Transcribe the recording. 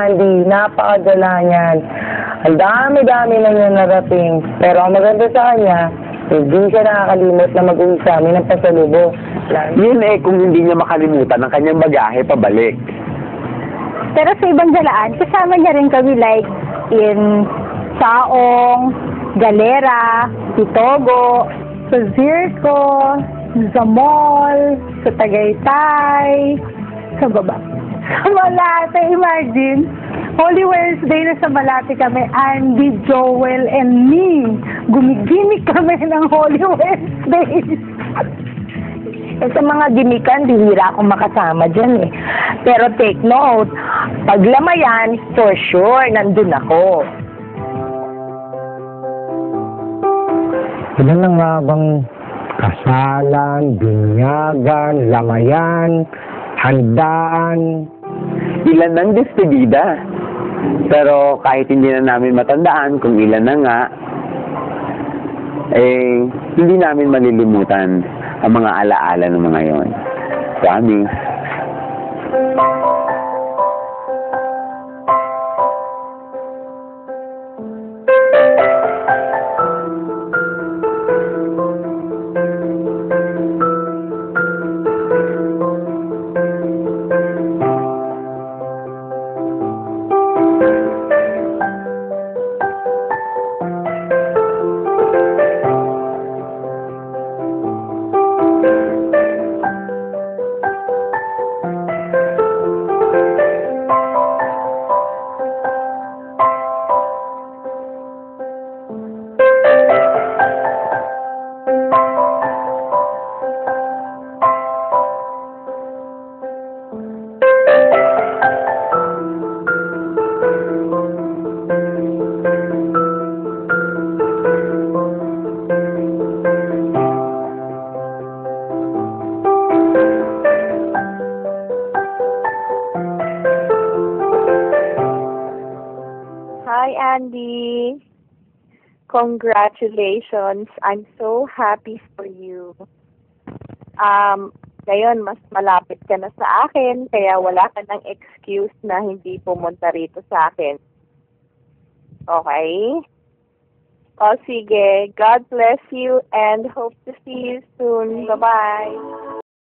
Andy, napakadala niyan. Ang dami-dami na niya narating. Pero ang maganda sa kanya, hindi siya nakakalimot na mag-uwi sa amin ng pasalubong. Yun kung hindi niya makalimutan ang kanyang bagahe pabalik. Pero sa ibang galaan, kasama niya rin kami like in Saong, Galera, Itogo, sa Zirco, sa mall, sa Tagaytay, sa baba. Sa Malate, imagine. Holy Wednesday na sa Malate kami, Andy, Joel, and me. Gumigimik kami ng Holy Wednesday. Sa mga gimikan, bihira akong makasama dyan eh. Pero take note, pag lamayan, for sure, nandun ako. Ilan na nga bang kasalan, binyagan, lamayan, handaan? Ilan ng despedida. Pero kahit hindi na namin matandaan kung ilan na nga, hindi namin malilimutan ang mga alaala ng mga yon. Promise. Hi, Andy. Congratulations. I'm so happy for you. Ngayon, mas malapit ka na sa akin, kaya wala ka ng excuse na hindi pumunta rito sa akin. Okay? O sige, God bless you and hope to see you soon. Bye-bye.